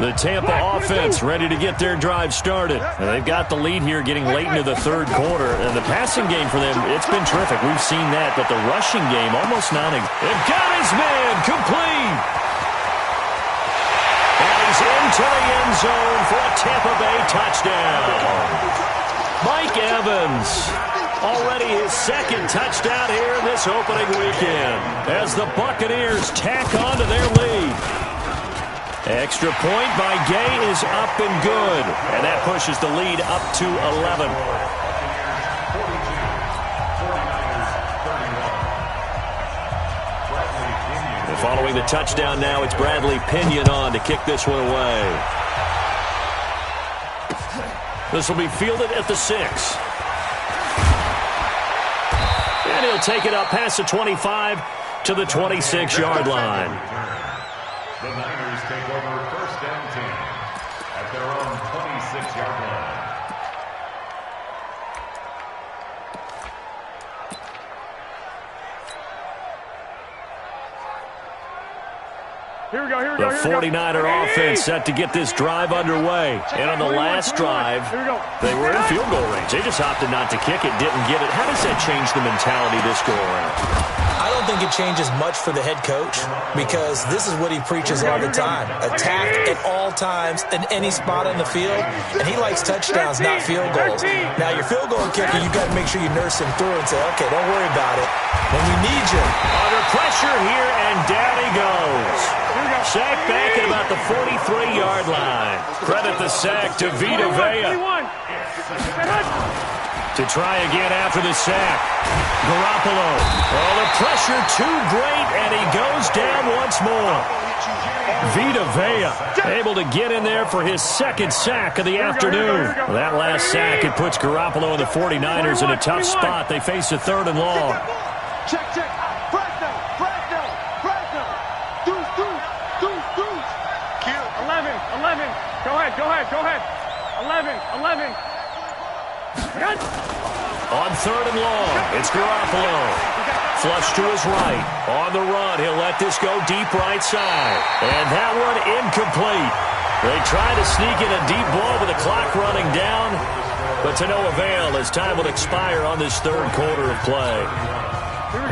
Speaker 7: The Tampa offense ready to get their drive started. And they've got the lead here getting late into the 3rd quarter. And the passing game for them, it's been terrific. We've seen that. But the rushing game, almost non-existent. They've got his man complete. And he's into the end zone for a Tampa Bay touchdown. Mike Evans, already his 2nd touchdown here in this opening weekend, as the Buccaneers tack on to their lead. Extra point by Gay is up and good. And that pushes the lead up to 11. And following the touchdown now, it's Bradley Pinion on to kick this one away. This will be fielded at the 6. And He'll take it up past the 25 to the 26-yard line.
Speaker 3: The Niners take over 1st and 10 at their own 26-yard line.
Speaker 9: Here we go, here we
Speaker 7: The
Speaker 9: go, here we go.
Speaker 7: 49er offense set to get this drive underway. And on the last drive, they were in field goal range. They just opted not to kick it, didn't get it. How does that change the mentality this go around?
Speaker 8: I don't think it changes much for the head coach because this is what he preaches all the time. Attack at all times in any spot on the field, and he likes touchdowns, not field goals. Now, your field goal kicker, you've got to make sure you nurse him through and say, okay, don't worry about it. When we need you.
Speaker 7: Under pressure here, and down he goes. Sack back at about the 43-yard line. Credit the sack to Vita Vea. To try again after the sack. Garoppolo. Oh, the pressure too great, and he goes down once more. Vita Vea able to get in there for his second sack of the afternoon. That last sack, it puts Garoppolo and the 49ers in a tough spot. They face a 3rd and long.
Speaker 6: Check, check. Fresno. Deuce.
Speaker 9: 11. Go ahead. 11.
Speaker 7: On 3rd and long, it's Garoppolo. Flush to his right. On the run, he'll let this go deep right side. And that one incomplete. They try to sneak in a deep ball with the clock running down, but to no avail as time will expire on this 3rd quarter of play.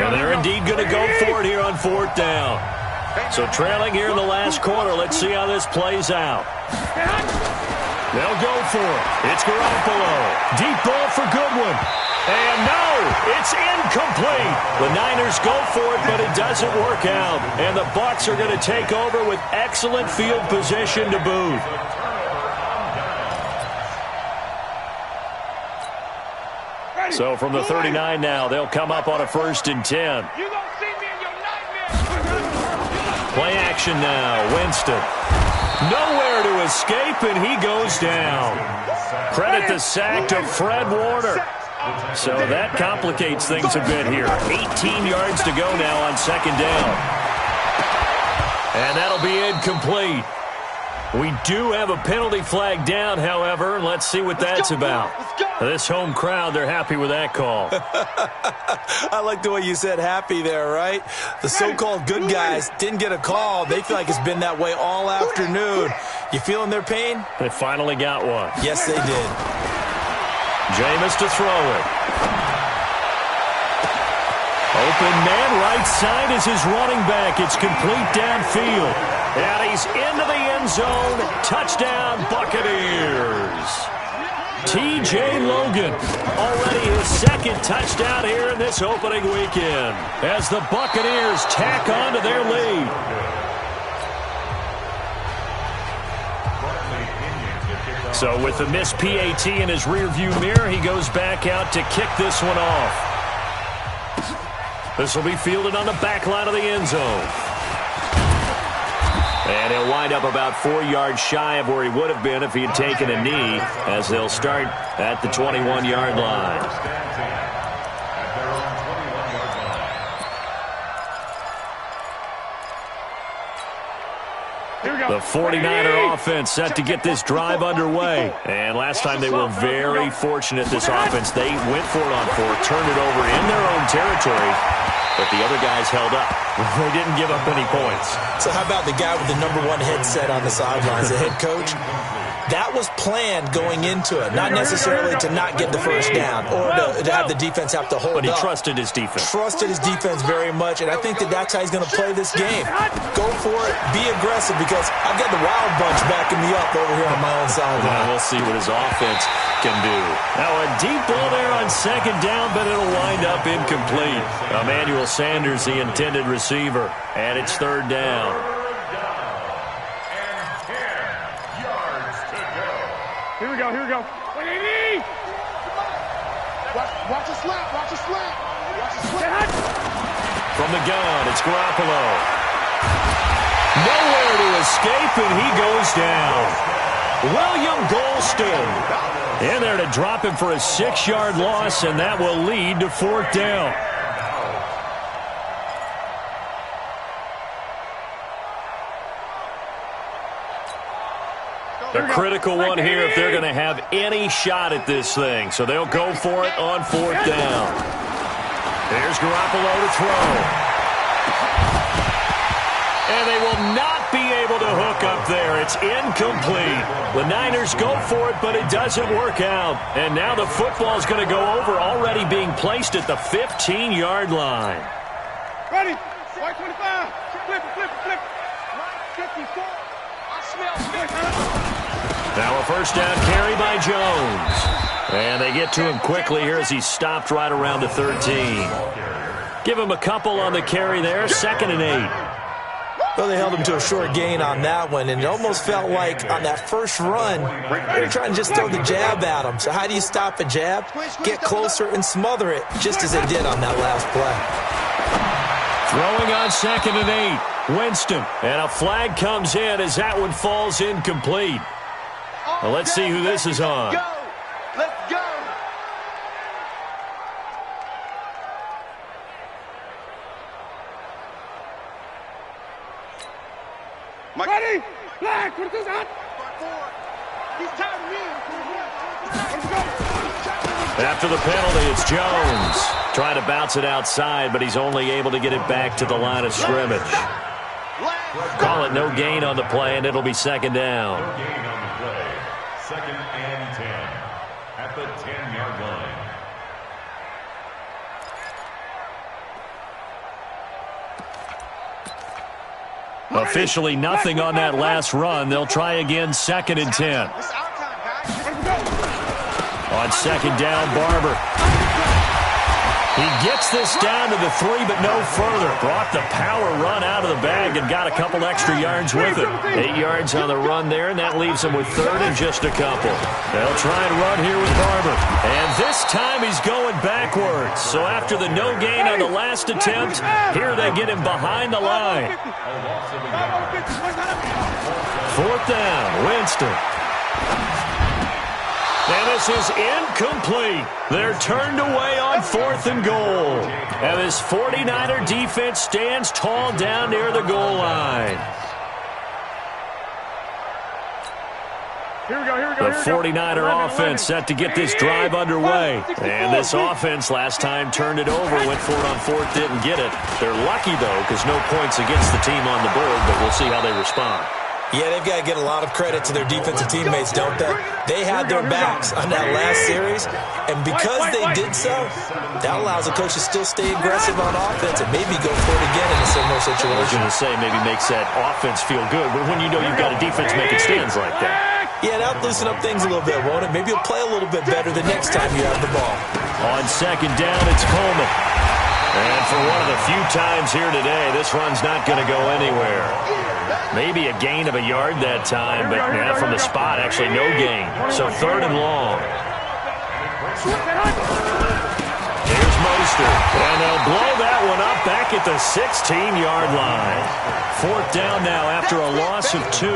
Speaker 7: And they're indeed going to go for it here on 4th down. So trailing here in the last quarter, let's see how this plays out. They'll go for it. It's Garoppolo. Deep ball for Goodwin. And no, it's incomplete. The Niners go for it, but it doesn't work out. And the Bucs are going to take over with excellent field position to boot. So from the 39 now, they'll come up on a 1st and 10. Play action now. Winston. Nowhere to escape, and he goes down. Credit the sack to Fred Warner. So that complicates things a bit here. 18 yards to go now on 2nd down. And that'll be incomplete. We do have a penalty flag down, however. Let's see what that's about. This home crowd, they're happy with that call.
Speaker 8: I like the way you said happy there, right? The so-called good guys didn't get a call. They feel like it's been that way all afternoon. You feeling their pain?
Speaker 7: They finally got one.
Speaker 8: Yes, they did.
Speaker 7: Jameis to throw it. Open man right side is his running back. It's complete downfield. And he's into the end zone. Touchdown, Buccaneers. T.J. Logan, already his 2nd touchdown here in this opening weekend as the Buccaneers tack on to their lead. So with the missed PAT in his rearview mirror, he goes back out to kick this one off. This will be fielded on the back line of the end zone. And he'll wind up about 4 yards shy of where he would have been if he had taken a knee, as they'll start at the 21-yard line. The 49er offense set to get this drive underway. And last time they were very fortunate, this offense. They went for it on 4th, turned it over in their own territory, but the other guys held up. They didn't give up any points.
Speaker 8: So how about the guy with the #1 headset on the sidelines, the head coach? That was planned going into it, not necessarily to not get the first down or to have the defense have to hold up.
Speaker 7: But he trusted his defense.
Speaker 8: Trusted his defense very much, and I think that's how he's going to play this game. Go for it, be aggressive, because I've got the Wild Bunch backing me up over here on my own sideline.
Speaker 7: We'll see what his offense can do. Now a deep ball there on 2nd down, but it'll wind up incomplete. Emmanuel Sanders, the intended receiver, and it's 3rd down.
Speaker 9: Here we go.
Speaker 6: Watch a slant.
Speaker 7: From the gun, it's Garoppolo. Nowhere to escape, and he goes down. William Golston in there to drop him for a 6-yard loss, and that will lead to 4th down. A critical one here if they're going to have any shot at this thing. So they'll go for it on 4th down. Here's Garoppolo to throw. And they will not be able to hook up there. It's incomplete. The Niners go for it, but it doesn't work out. And now the football's going to go over, already being placed at the 15-yard line.
Speaker 9: Ready? White 25. Flip it. 54. I smell.
Speaker 7: Now a first down carry by Jones. And they get to him quickly here as he's stopped right around the 13. Give him a couple on the carry there. 2nd and 8.
Speaker 8: Well, they held him to a short gain on that one, and it almost felt like on that first run, they were trying to just throw the jab at him. So how do you stop a jab? Get closer and smother it, just as they did on that last play.
Speaker 7: Throwing on 2nd and 8. Winston. And a flag comes in as that one falls incomplete. Well, let's see who this is on.
Speaker 4: Let's go.
Speaker 9: Ready? Flag. What is this on?
Speaker 4: He's tired of me.
Speaker 7: After the penalty, it's Jones. Trying to bounce it outside, but he's only able to get it back to the line of scrimmage. Call it no gain on the play, and it'll be 2nd down.
Speaker 3: No gain on the play. 2nd and 10 at the 10-yard line.
Speaker 7: Officially nothing on that last run. They'll try again, 2nd and 10. On 2nd down, Barber. He gets this down to the 3, but no further. Brought the power run out of the bag and got a couple extra yards with it. 8 yards on the run there, and that leaves him with 3rd and just a couple. They'll try and run here with Barber. And this time he's going backwards. So after the no gain on the last attempt, here they get him behind the line. 4th down, Winston. And this is incomplete. They're turned away on 4th and goal. And this 49er defense stands tall down near the goal line.
Speaker 9: Here we go.
Speaker 7: The 49er offense set to get this drive underway. And this offense last time turned it over, went for it on 4th, didn't get it. They're lucky, though, because no points against the team on the board, but we'll see how they respond.
Speaker 8: Yeah, they've got to get a lot of credit to their defensive teammates, don't they? They had their backs on that last series, and because they did so, that allows the coach to still stay aggressive on offense and maybe go for it again in a similar
Speaker 7: I was
Speaker 8: situation.
Speaker 7: going to say maybe makes that offense feel good, but when you know you've got a defense making stands like that.
Speaker 8: Yeah, that'll loosen up things a little bit, won't it? Maybe you'll play a little bit better the next time you have the ball.
Speaker 7: On 2nd down, it's Coleman. And for one of the few times here today, this run's not going to go anywhere. Maybe a gain of a yard that time, but from the spot, actually no gain. So 3rd and long. Here's Mostert. And they'll blow that one up back at the 16-yard line. 4th down now after a loss of 2.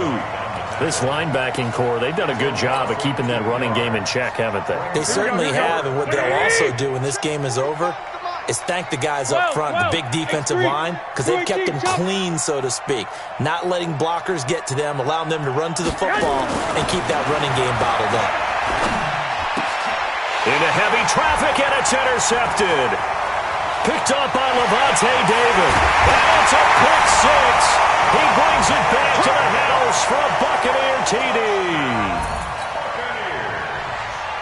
Speaker 7: This linebacking core, they've done a good job of keeping that running game in check, haven't they?
Speaker 8: They certainly have, and what they'll also do when this game is over is thank the guys up front, the big defensive line, because they've kept them clean, so to speak. Not letting blockers get to them, allowing them to run to the football and keep that running game bottled up.
Speaker 7: Into heavy traffic, and it's intercepted. Picked up by Levante David. And it's a pick 6. He brings it back to the house for a Buccaneer TD.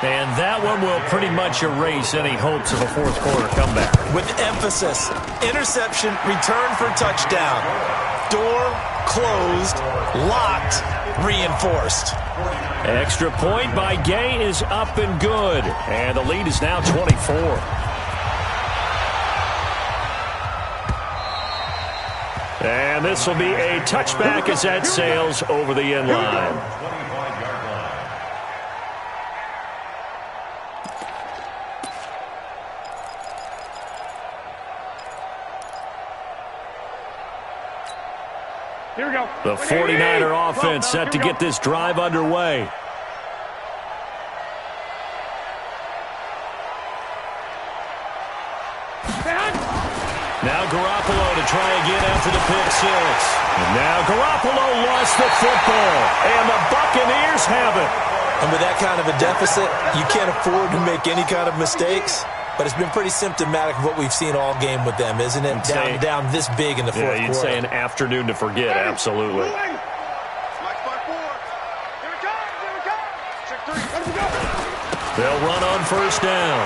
Speaker 7: And that one will pretty much erase any hopes of a fourth quarter comeback.
Speaker 8: With emphasis, interception, return for touchdown. Door closed, locked, reinforced.
Speaker 7: Extra point by Gay is up and good. And the lead is now 24. And this will be a touchback as that sails over the end line.
Speaker 9: Here we go.
Speaker 7: The 49er offense set to get this drive underway. Now Garoppolo to try again after the pick 6. And now Garoppolo lost the football, and the Buccaneers have it.
Speaker 8: And with that kind of a deficit, you can't afford to make any kind of mistakes. But it's been pretty symptomatic of what we've seen all game with them, isn't it? Down this big in the fourth quarter.
Speaker 7: Yeah, you'd say an afternoon to forget, absolutely. They'll run on first down.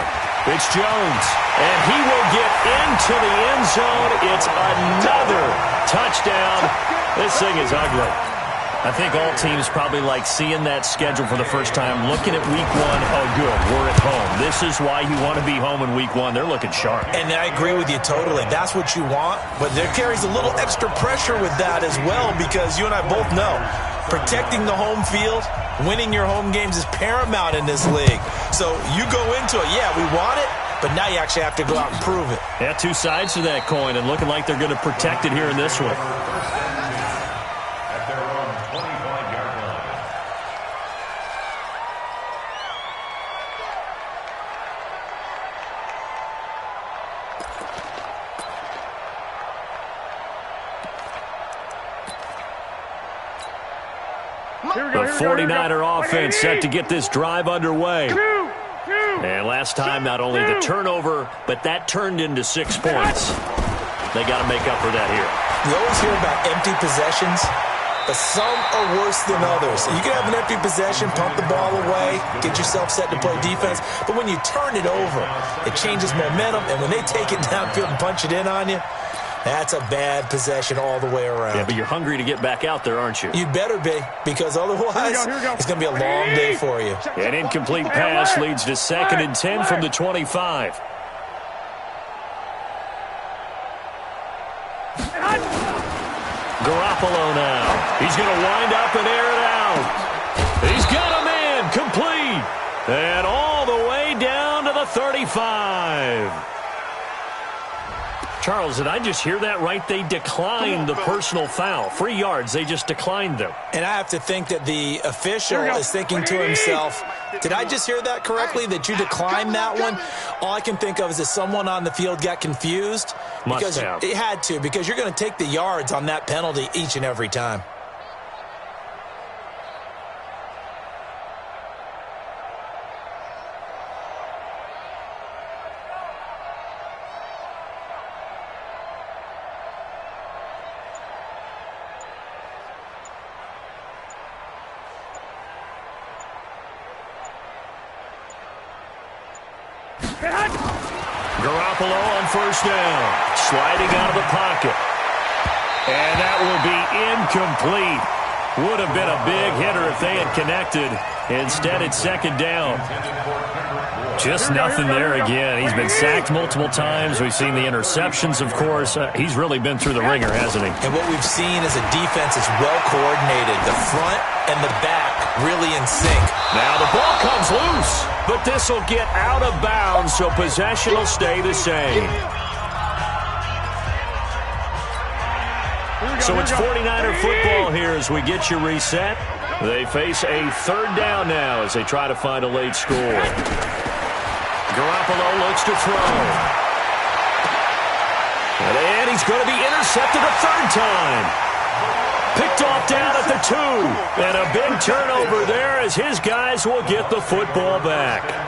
Speaker 7: It's Jones, and he will get into the end zone. It's another touchdown. This thing is ugly. I think all teams probably like seeing that schedule for the first time, looking at week one. Oh, good, we're at home. This is why you want to be home in week one. They're looking sharp.
Speaker 8: And I agree with you totally. That's what you want, but there carries a little extra pressure with that as well, because you and I both know protecting the home field, winning your home games is paramount in this league. So you go into it, yeah, we want it, but now you actually have to go out and prove it.
Speaker 7: Yeah, two sides to that coin, and looking like they're going to protect it here in this one. The 49er offense set to get this drive underway. And last time, not only the turnover, but that turned into 6 points. They got to make up for that here.
Speaker 8: You always hear about empty possessions, but some are worse than others. You can have an empty possession, pump the ball away, get yourself set to play defense, but when you turn it over, it changes momentum, and when they take it downfield and punch it in on you, that's a bad possession all the way around.
Speaker 7: Yeah, but you're hungry to get back out there, aren't you?
Speaker 8: You better be, because otherwise it's going to be a long day for you.
Speaker 7: An incomplete pass leads to 2nd and 10 from the 25. Garoppolo now. He's going to wind up and air it out. He's got a man complete. And all the way down to the 35. Charles, did I just hear that right? They declined the personal foul. 3 yards, they just declined them.
Speaker 8: And I have to think that the official is thinking to himself, did I just hear that correctly, that you declined that one? All I can think of is that someone on the field got confused.
Speaker 7: Must have.
Speaker 8: It had to, because you're going to take the yards on that penalty each and every time.
Speaker 7: Garoppolo on first down. Sliding out of the pocket. And that will be incomplete. Would have been a big hitter if they had connected. Instead, it's 2nd down. Just nothing there again. He's been sacked multiple times. We've seen the interceptions, of course. He's really been through the ringer, hasn't he?
Speaker 8: And what we've seen is a defense that's well coordinated. The front and the back really in sync.
Speaker 7: Now the ball comes loose, but this will get out of bounds, so possession will stay the same. So it's 49er football here as we get you reset. They face a 3rd down now as they try to find a late score. Garoppolo looks to throw. And he's going to be intercepted a 3rd time. Picked off down at the 2. And a big turnover there as his guys will get the football back.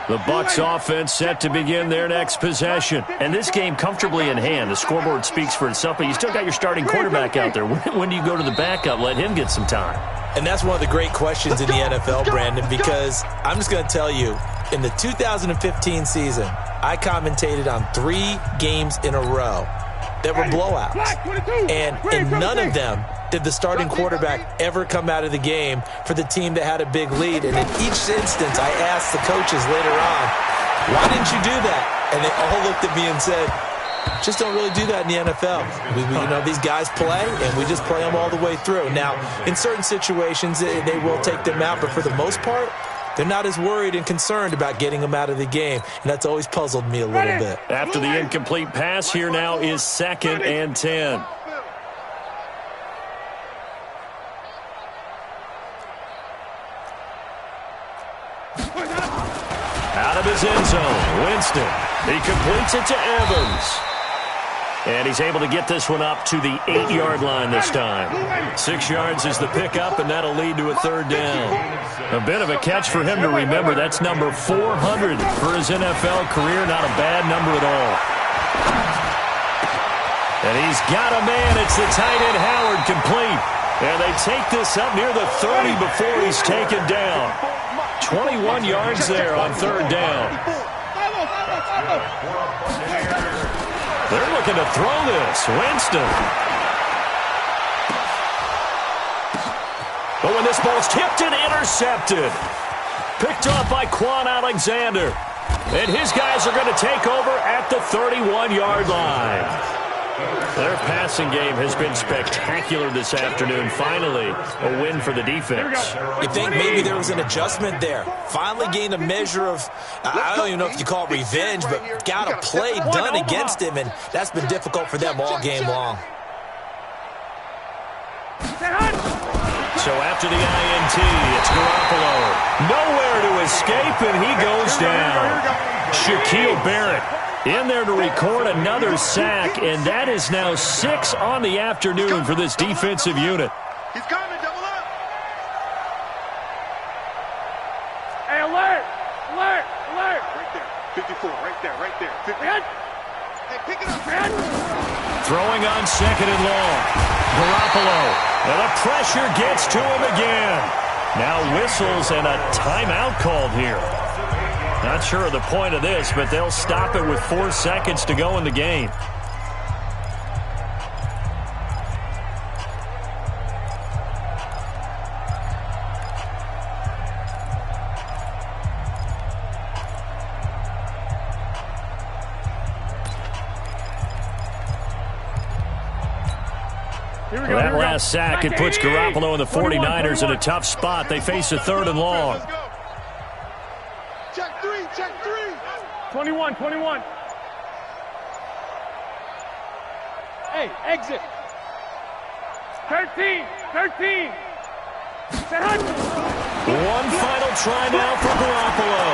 Speaker 7: The Bucs offense set to begin their next possession. And this game comfortably in hand. The scoreboard speaks for itself, but you still got your starting quarterback out there. When do you go to the backup? Let him get some time.
Speaker 8: And that's one of the great questions in the NFL, Brandon, because I'm just going to tell you, in the 2015 season, I commentated on 3 games in a row that were blowouts. And in none of them did the starting quarterback ever come out of the game for the team that had a big lead. And in each instance, I asked the coaches later on, why didn't you do that? And they all looked at me and said, just don't really do that in the NFL. You know, these guys play, and we just play them all the way through. Now, in certain situations, they will take them out, but for the most part, they're not as worried and concerned about getting them out of the game, and that's always puzzled me a little bit.
Speaker 7: After the incomplete pass, here now is 2nd and 10. Out of his end zone, Winston. He completes it to Evans. And he's able to get this one up to the 8-yard line this time. 6 yards is the pickup, and that'll lead to a third down. A bit of a catch for him to remember. That's number 400 for his NFL career. Not a bad number at all. And he's got a man. It's the tight end Howard, complete. And they take this up near the 30 before he's taken down. 21 yards there on third down. They're looking to throw this. Winston. But when this ball's tipped and intercepted. Picked off by Quan Alexander. And his guys are going to take over at the 31-yard line. Their passing game has been spectacular this afternoon. Finally, a win for the defense.
Speaker 8: You think maybe there was an adjustment there. Finally gained a measure of, I don't even know if you call it revenge, but got a play done against him, and that's been difficult for them all game long.
Speaker 7: So after the INT, it's Garoppolo. Nowhere to escape, and he goes down. Shaquille Barrett in there to record another sack, and that is now 6 on the afternoon for this defensive unit.
Speaker 6: He's coming, double up.
Speaker 9: Hey, alert! Alert! Alert!
Speaker 6: Right there, 54, right there, 50.
Speaker 9: Man.
Speaker 6: Hey, pick it up,
Speaker 9: man.
Speaker 7: Throwing on second and long. Garoppolo, and the pressure gets to him again. Now whistles and a timeout called here. Not sure of the point of this, but they'll stop it with 4 seconds to go in the game. Well, that last sack, it puts Garoppolo and the 49ers in a tough spot. They face a third and long.
Speaker 6: Check three.
Speaker 9: 21. Hey, exit. 13.
Speaker 7: One final try now for Garoppolo.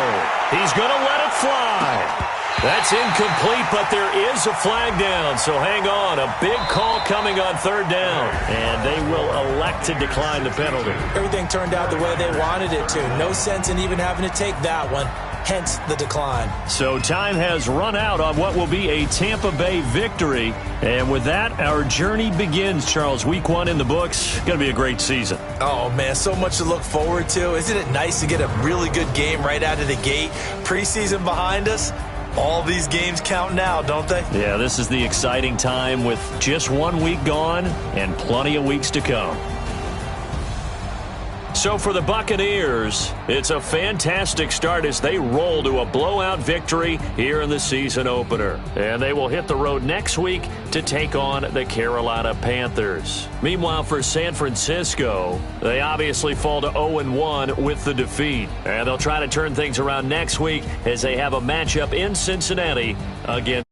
Speaker 7: He's going to let it fly. That's incomplete, but there is a flag down, so hang on. A big call coming on third down, and they will elect to decline the penalty.
Speaker 8: Everything turned out the way they wanted it to. No sense in even having to take that one, hence the decline.
Speaker 7: So time has run out on what will be a Tampa Bay victory, and with that, our journey begins, Charles. Week 1 in the books. Going to be a great season.
Speaker 8: Oh, man, so much to look forward to. Isn't it nice to get a really good game right out of the gate? Preseason behind us. All these games count now, don't they?
Speaker 7: Yeah, this is the exciting time with just 1 week gone and plenty of weeks to come. So for the Buccaneers, it's a fantastic start as they roll to a blowout victory here in the season opener. And they will hit the road next week to take on the Carolina Panthers. Meanwhile, for San Francisco, they obviously fall to 0-1 with the defeat. And they'll try to turn things around next week as they have a matchup in Cincinnati against